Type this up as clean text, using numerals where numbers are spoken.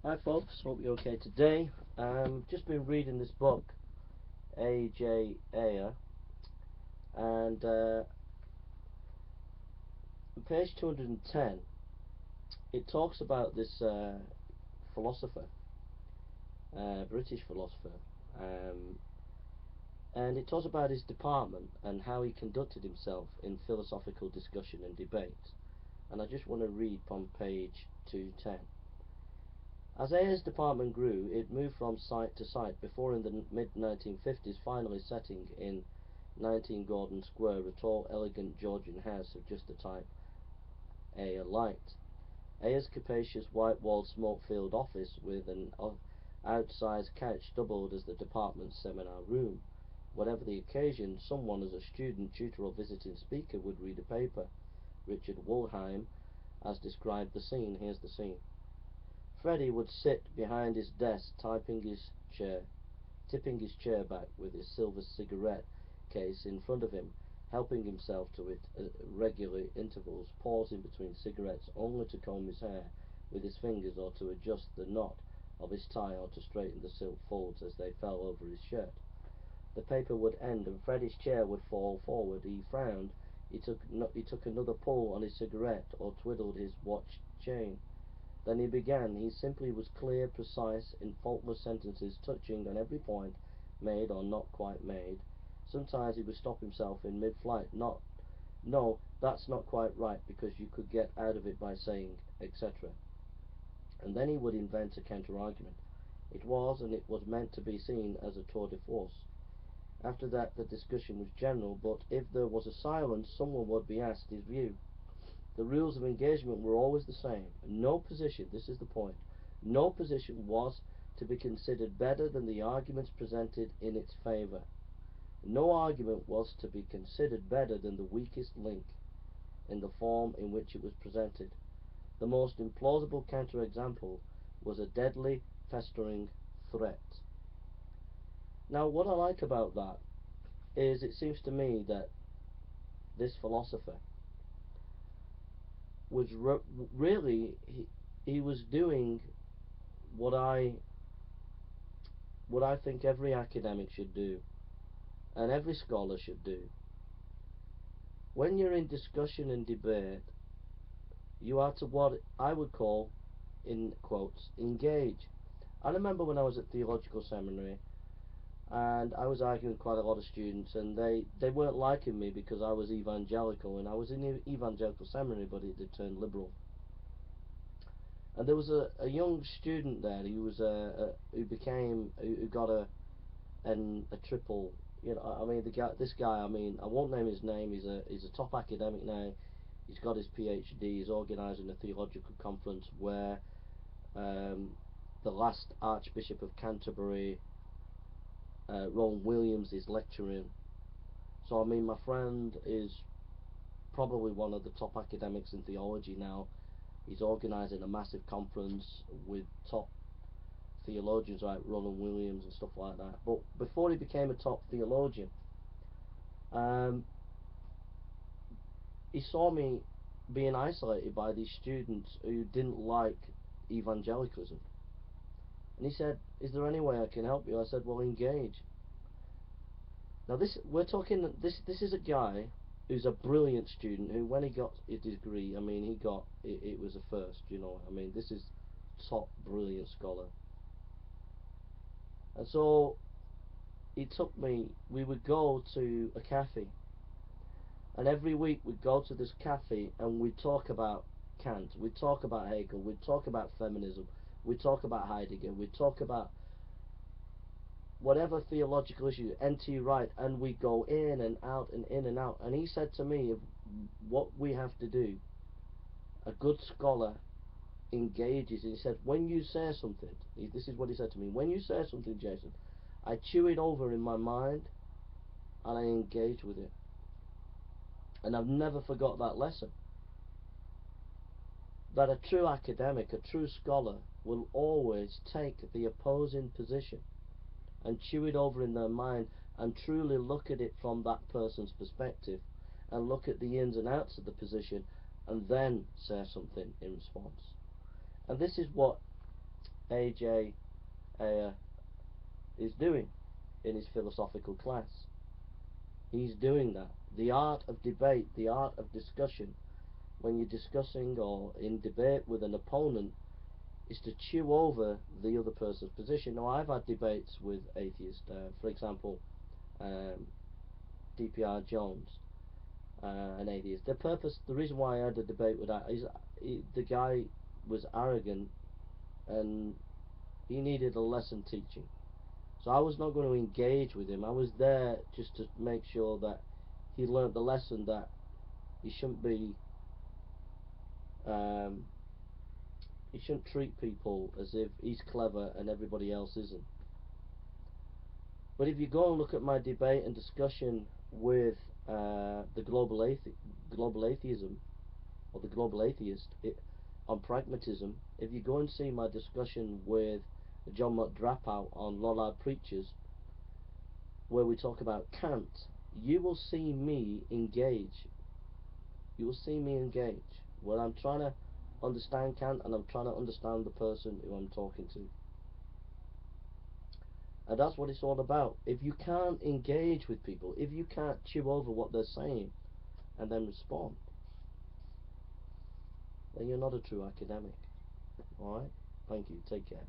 Hi folks, hope you're okay today. Just been reading this book, A.J. Ayer, and on page 210 it talks about this philosopher, British philosopher, um, and it talks about his department and how he conducted himself in philosophical discussion and debate. And I just want to read from page 210. As Ayer's department grew, it moved from site to site before in the mid-1950s finally settling in 19 Gordon Square, a tall, elegant Georgian house of just the type Ayer liked. Ayer's capacious white-walled smoke-filled office with an outsized couch doubled as the department's seminar room. Whatever the occasion, someone as a student, tutor or visiting speaker would read a paper. Richard Wollheim has described the scene. Here's the scene. Freddie would sit behind his desk, tipping his chair back with his silver cigarette case in front of him, helping himself to it at regular intervals, pausing between cigarettes only to comb his hair with his fingers or to adjust the knot of his tie or to straighten the silk folds as they fell over his shirt. The paper would end and Freddie's chair would fall forward. He frowned. He took another pull on his cigarette or twiddled his watch chain. Then he began. He simply was clear, precise, in faultless sentences, touching on every point made or not quite made. Sometimes he would stop himself in mid-flight. No, that's not quite right, because you could get out of it by saying, etc. And then he would invent a counter-argument. It was meant to be seen as a tour de force. After that, the discussion was general, but if there was a silence, someone would be asked his view. The rules of engagement were always the same. No position, this is the point, no position was to be considered better than the arguments presented in its favour. No argument was to be considered better than the weakest link in the form in which it was presented. The most implausible counter-example was a deadly, festering threat. Now, what I like about that is it seems to me that this philosopher was really he was doing what I think every academic should do and every scholar should do. When you're in discussion and debate, you are to what I would call, in quotes, engage. I remember when I was at theological seminary and I was arguing with quite a lot of students, and they weren't liking me because I was evangelical, and I was in evangelical seminary, but it had turned liberal. And there was a young student there who was who got a triple. I mean, this guy. I mean, I won't name his name. He's a top academic now. He's got his PhD. He's organising a theological conference where the last Archbishop of Canterbury, Rowan Williams, is lecturing. So I mean, my friend is probably one of the top academics in theology now. He's organising a massive conference with top theologians like Rowan Williams and stuff like that. But before he became a top theologian, um, he saw me being isolated by these students who didn't like evangelicalism. And he said, "Is there any way I can help you?" I said, "Well, engage." Now this is a guy who's a brilliant student who, when he got his degree, I mean, it was a first, I mean, this is top brilliant scholar. And so he took me, we would go to a cafe, and every week we'd go to this cafe and we'd talk about Kant, we'd talk about Hegel, we'd talk about feminism, we'd talk about Heidegger, we'd talk about whatever theological issue, N.T. Wright, and we go in and out and in and out. And he said to me, what we have to do, a good scholar engages. And he said, when you say something, this is what he said to me, when you say something, Jason, I chew it over in my mind and I engage with it. And I've never forgot that lesson. That a true academic, a true scholar, will always take the opposing position and chew it over in their mind and truly look at it from that person's perspective and look at the ins and outs of the position and then say something in response. And this is what AJ Ayer is doing in his philosophical class. He's doing that. The art of debate, the art of discussion, when you're discussing or in debate with an opponent, is to chew over the other person's position. Now, I've had debates with atheists, for example, DPR Jones, an atheist. The reason why I had a debate with that is the guy was arrogant and he needed a lesson teaching. So I was not going to engage with him. I was there just to make sure that he learnt the lesson that he shouldn't be, he shouldn't treat people as if he's clever and everybody else isn't. But if you go and look at my debate and discussion with the global atheism, or the global atheist, on pragmatism, if you go and see my discussion with John Mott Dropout on Lollard Preachers, where we talk about Kant, you will see me engage. You will see me engage when I'm trying to understand Kant and I'm trying to understand the person who I'm talking to. And that's what it's all about. If you can't engage with people, if you can't chew over what they're saying and then respond, then you're not a true academic. Alright? Thank you. Take care.